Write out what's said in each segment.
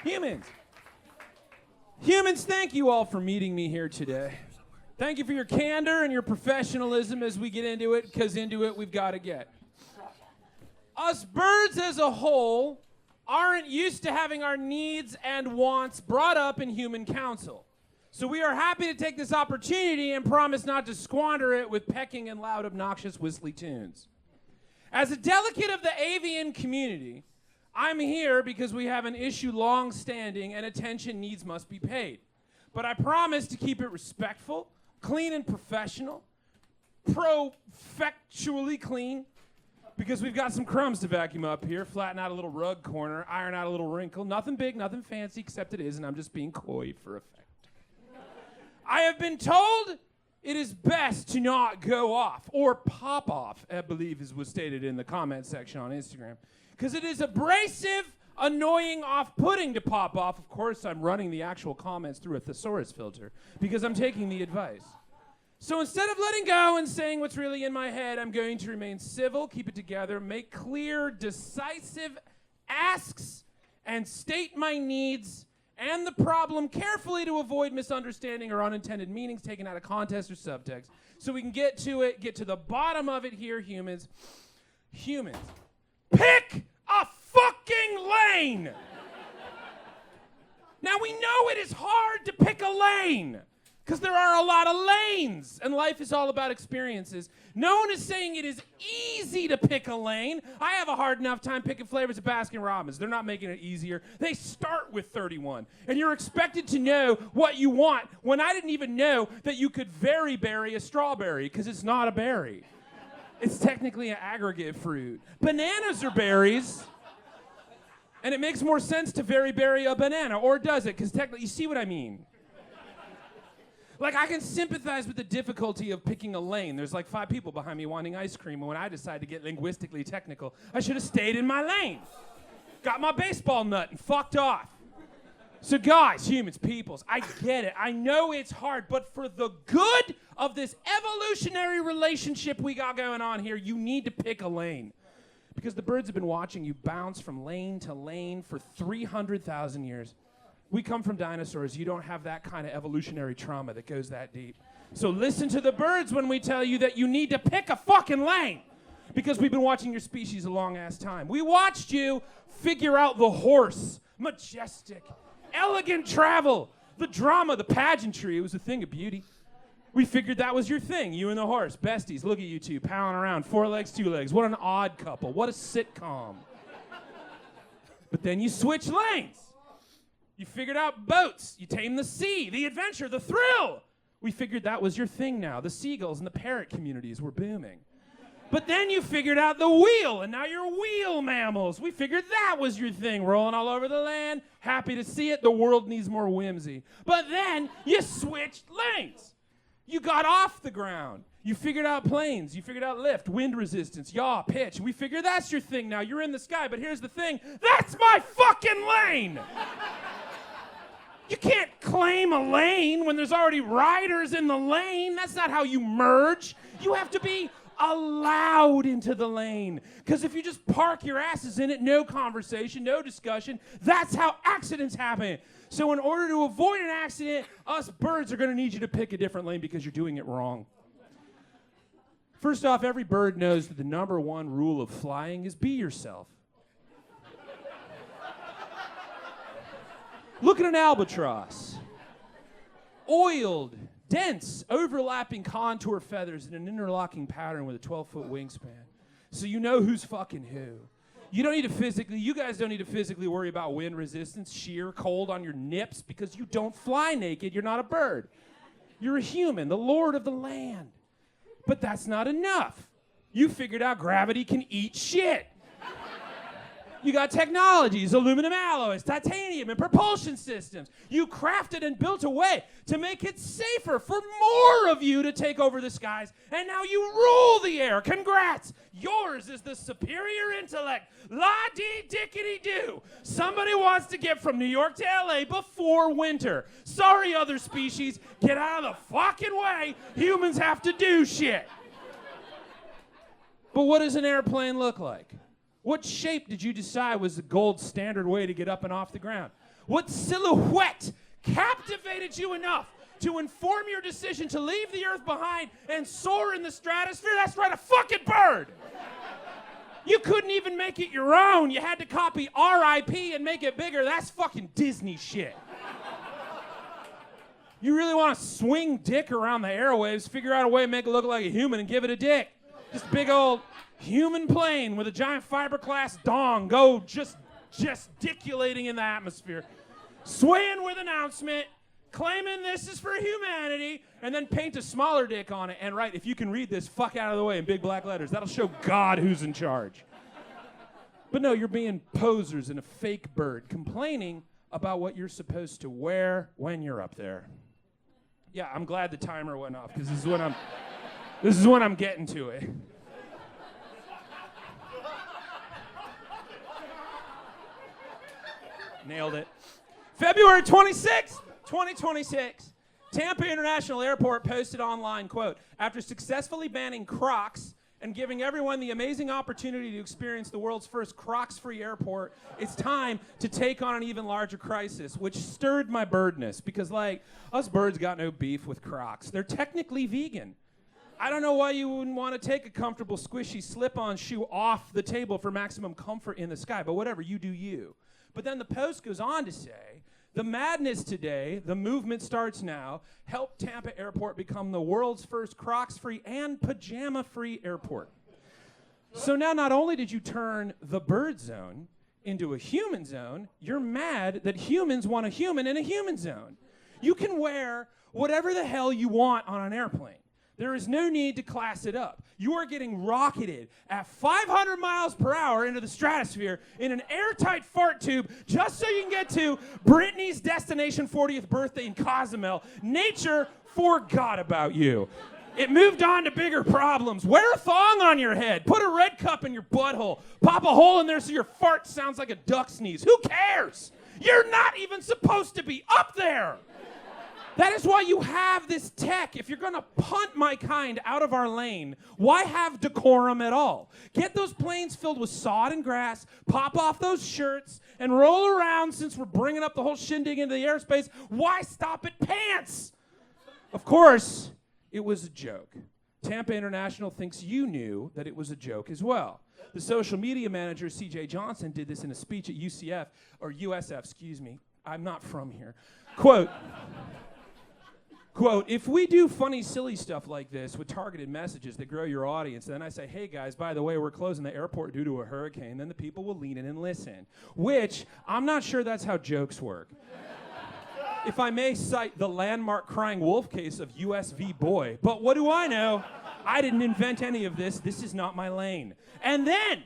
Humans, thank you all for meeting me here today. Thank you for your candor and your professionalism as we get into it, because into it we've got to get. Us birds as a whole aren't used to having our needs and wants brought up in human council. So we are happy to take this opportunity and promise not to squander it with pecking and loud, obnoxious, whistly tunes. As a delegate of the avian community, I'm here because we have an issue long-standing and attention needs must be paid. But I promise to keep it respectful, clean and professional, profectually clean, because we've got some crumbs to vacuum up here, flatten out a little rug corner, iron out a little wrinkle. Nothing big, nothing fancy, except it is, and I'm just being coy for effect. I have been told it is best to not go off, or pop off, I believe was stated in the comment section on Instagram, because it is abrasive, annoying, off-putting to pop off. Of course, I'm running the actual comments through a thesaurus filter, because I'm taking the advice. So instead of letting go and saying what's really in my head, I'm going to remain civil, keep it together, make clear, decisive asks, and state my needs and the problem carefully to avoid misunderstanding or unintended meanings taken out of context or subtext. So we can get to it, get to the bottom of it here, humans. Humans, pick a fucking lane! Now we know it is hard to pick a lane, because there are a lot of lanes, and life is all about experiences. No one is saying it is easy to pick a lane. I have a hard enough time picking flavors of Baskin-Robbins. They're not making it easier. They start with 31, and you're expected to know what you want when I didn't even know that you could very berry a strawberry, because it's not a berry. It's technically an aggregate fruit. Bananas are berries, and it makes more sense to very berry a banana, or does it? Because technically, you see what I mean. Like, I can sympathize with the difficulty of picking a lane. There's like 5 people behind me wanting ice cream, and when I decide to get linguistically technical, I should have stayed in my lane. Got my baseball nut and fucked off. So guys, humans, peoples, I get it. I know it's hard, but for the good of this evolutionary relationship we got going on here, you need to pick a lane. Because the birds have been watching you bounce from lane to lane for 300,000 years. We come from dinosaurs. You don't have that kind of evolutionary trauma that goes that deep. So listen to the birds when we tell you that you need to pick a fucking lane. Because we've been watching your species a long-ass time. We watched you figure out the horse. Majestic, elegant travel. The drama, the pageantry, it was a thing of beauty. We figured that was your thing, you and the horse. Besties, look at you two, palling around, 4 legs, 2 legs. What an odd couple. What a sitcom. But then you switch lanes. You figured out boats. You tamed the sea, the adventure, the thrill. We figured that was your thing now. The seagulls and the parrot communities were booming. But then you figured out the wheel, and now you're wheel mammals. We figured that was your thing, rolling all over the land. Happy to see it. The world needs more whimsy. But then you switched lanes. You got off the ground. You figured out planes. You figured out lift, wind resistance, yaw, pitch. We figured that's your thing now. You're in the sky, but here's the thing. That's my fucking lane! You can't claim a lane when there's already riders in the lane. That's not how you merge. You have to be allowed into the lane. Because if you just park your asses in it, no conversation, no discussion, that's how accidents happen. So in order to avoid an accident, us birds are going to need you to pick a different lane because you're doing it wrong. First off, every bird knows that the #1 rule of flying is be yourself. Look at an albatross. Oiled, dense, overlapping contour feathers in an interlocking pattern with a 12-foot wingspan. So you know who's fucking who. You guys don't need to physically worry about wind resistance, sheer cold on your nips, because you don't fly naked. You're not a bird. You're a human, the lord of the land. But that's not enough. You figured out gravity can eat shit. You got technologies, aluminum alloys, titanium, and propulsion systems. You crafted and built a way to make it safer for more of you to take over the skies, and now you rule the air. Congrats! Yours is the superior intellect. La-dee-dickety-doo. Somebody wants to get from New York to LA before winter. Sorry, other species. Get out of the fucking way. Humans have to do shit. But what does an airplane look like? What shape did you decide was the gold standard way to get up and off the ground? What silhouette captivated you enough to inform your decision to leave the Earth behind and soar in the stratosphere? That's right, a fucking bird. You couldn't even make it your own. You had to copy R.I.P. and make it bigger. That's fucking Disney shit. You really want to swing dick around the airwaves, figure out a way to make it look like a human and give it a dick. Just a big old human plane with a giant fiberglass dong go just gesticulating in the atmosphere, swaying with announcement, claiming this is for humanity, and then paint a smaller dick on it and write, if you can read this, fuck out of the way in big black letters. That'll show God who's in charge. But no, you're being posers in a fake bird, complaining about what you're supposed to wear when you're up there. Yeah, I'm glad the timer went off, because this is when I'm getting to it. Nailed it. February 26th, 2026. Tampa International Airport posted online, quote, after successfully banning Crocs and giving everyone the amazing opportunity to experience the world's first Crocs-free airport, it's time to take on an even larger crisis, which stirred my birdness, because, like, us birds got no beef with Crocs. They're technically vegan. I don't know why you wouldn't want to take a comfortable, squishy, slip-on shoe off the table for maximum comfort in the sky, but whatever, you do you. But then the post goes on to say, the madness today, the movement starts now, helped Tampa Airport become the world's first Crocs-free and pajama-free airport. So now not only did you turn the bird zone into a human zone, you're mad that humans want a human in a human zone. You can wear whatever the hell you want on an airplane. There is no need to class it up. You are getting rocketed at 500 miles per hour into the stratosphere in an airtight fart tube just so you can get to Britney's destination 40th birthday in Cozumel. Nature forgot about you. It moved on to bigger problems. Wear a thong on your head. Put a red cup in your butthole. Pop a hole in there so your fart sounds like a duck sneeze. Who cares? You're not even supposed to be up there. That is why you have this tech. If you're going to punt my kind out of our lane, why have decorum at all? Get those planes filled with sod and grass, pop off those shirts, and roll around. Since we're bringing up the whole shindig into the airspace, why stop at pants? Of course, it was a joke. Tampa International thinks you knew that it was a joke as well. The social media manager, CJ Johnson, did this in a speech at UCF, or USF, excuse me. I'm not from here. Quote, if we do funny, silly stuff like this with targeted messages that grow your audience, then I say, hey guys, by the way, we're closing the airport due to a hurricane, then the people will lean in and listen. Which, I'm not sure that's how jokes work. If I may cite the landmark crying wolf case of US v. Boy, but what do I know? I didn't invent any of this. This is not my lane. And then,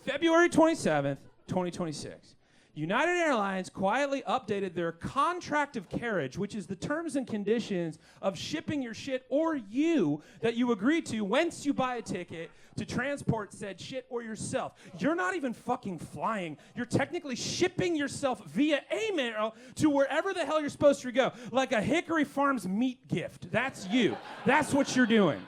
February 27th, 2026. United Airlines quietly updated their contract of carriage, which is the terms and conditions of shipping your shit or you that you agree to once you buy a ticket to transport said shit or yourself. You're not even fucking flying. You're technically shipping yourself via email to wherever the hell you're supposed to go, like a Hickory Farms meat gift. That's you. That's what you're doing.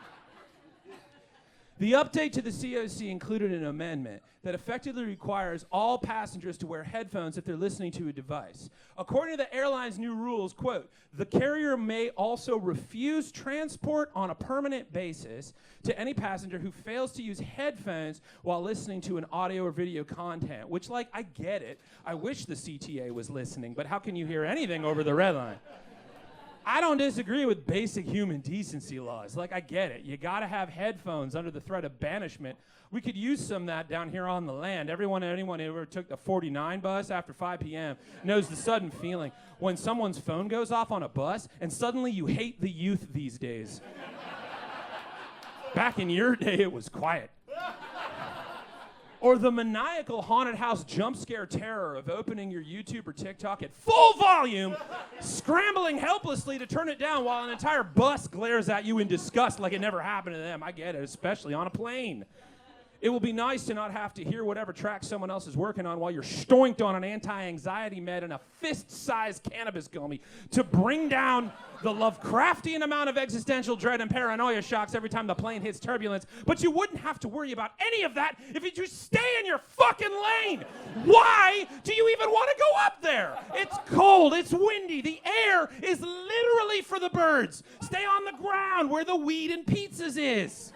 The update to the COC included an amendment that effectively requires all passengers to wear headphones if they're listening to a device. According to the airline's new rules, quote, the carrier may also refuse transport on a permanent basis to any passenger who fails to use headphones while listening to an audio or video content, which, like, I get it. I wish the CTA was listening, but how can you hear anything over the red line? I don't disagree with basic human decency laws. Like, I get it. You gotta have headphones under the threat of banishment. We could use some of that down here on the land. Anyone who ever took the 49 bus after 5 p.m. knows the sudden feeling when someone's phone goes off on a bus and suddenly you hate the youth these days. Back in your day, it was quiet. Or the maniacal haunted house jump scare terror of opening your YouTube or TikTok at full volume, scrambling helplessly to turn it down while an entire bus glares at you in disgust like it never happened to them. I get it, especially on a plane. It will be nice to not have to hear whatever track someone else is working on while you're stoinked on an anti-anxiety med and a fist-sized cannabis gummy to bring down the Lovecraftian amount of existential dread and paranoia shocks every time the plane hits turbulence. But you wouldn't have to worry about any of that if you just stay in your fucking lane. Why do you even want to go up there? It's cold, it's windy, the air is literally for the birds. Stay on the ground where the weed and pizzas is.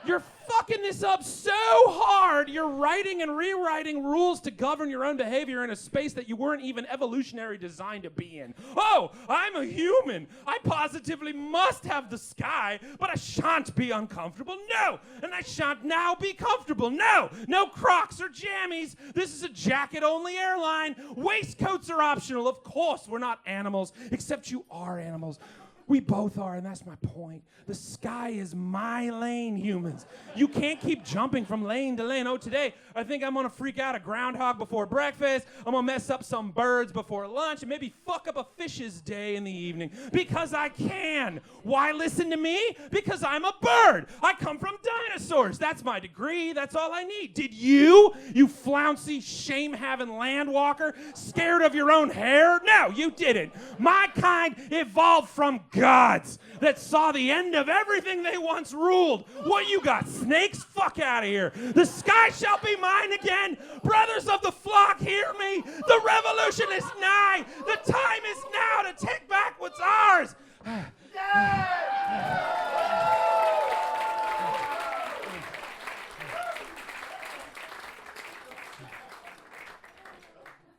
You're fucking this up so hard, you're writing and rewriting rules to govern your own behavior in a space that you weren't even evolutionary designed to be in. Oh, I'm a human. I positively must have the sky, but I shan't be uncomfortable. No, and I shan't now be comfortable. No, no Crocs or jammies. This is a jacket-only airline. Waistcoats are optional. Of course, we're not animals, except you are animals. We both are, and that's my point. The sky is my lane, humans. You can't keep jumping from lane to lane. Oh, today, I think I'm gonna freak out a groundhog before breakfast. I'm gonna mess up some birds before lunch, and maybe fuck up a fish's day in the evening. Because I can. Why listen to me? Because I'm a bird. I come from dinosaurs. That's my degree. That's all I need. Did you flouncy, shame-having landwalker, scared of your own hair? No, you didn't. My kind evolved from gods that saw the end of everything they once ruled. What you got, snakes? Fuck out of here. The sky shall be mine again. Brothers of the flock, hear me. The revolution is nigh. The time is now to take back what's ours.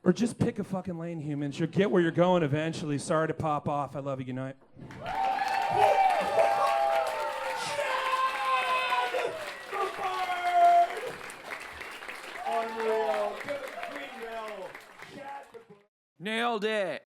Or just pick a fucking lane, humans. You'll get where you're going eventually. Sorry to pop off. I love you. Good night. Nailed it.